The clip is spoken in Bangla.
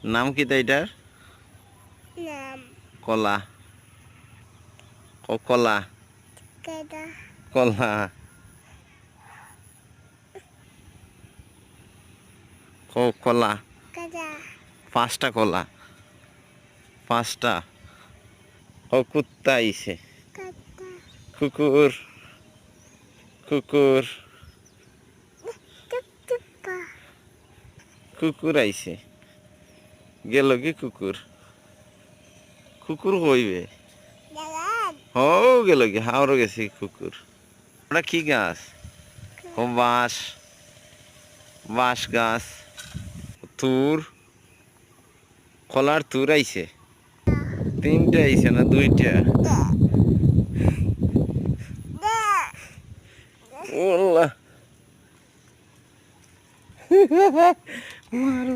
নাম কি এটার? নাম কলা। কলা কেডা কলা কলা কেডা 5টা কলা 5টা। কুত্তা আইছে। কেডা কুকুর কুকুর টুপটুপা কুকুর আইছে। গেল কি কুকুর? কুকুর হইবে। দাদান ও গেল কি হাওড় গেছে কুকুর। ওটা কি গাছ? ও বাঁশ। বাঁশ গাছ। তুর কলার তুর আইছে। 3টে আইছে না 2টা? দে দে ওল্লা মার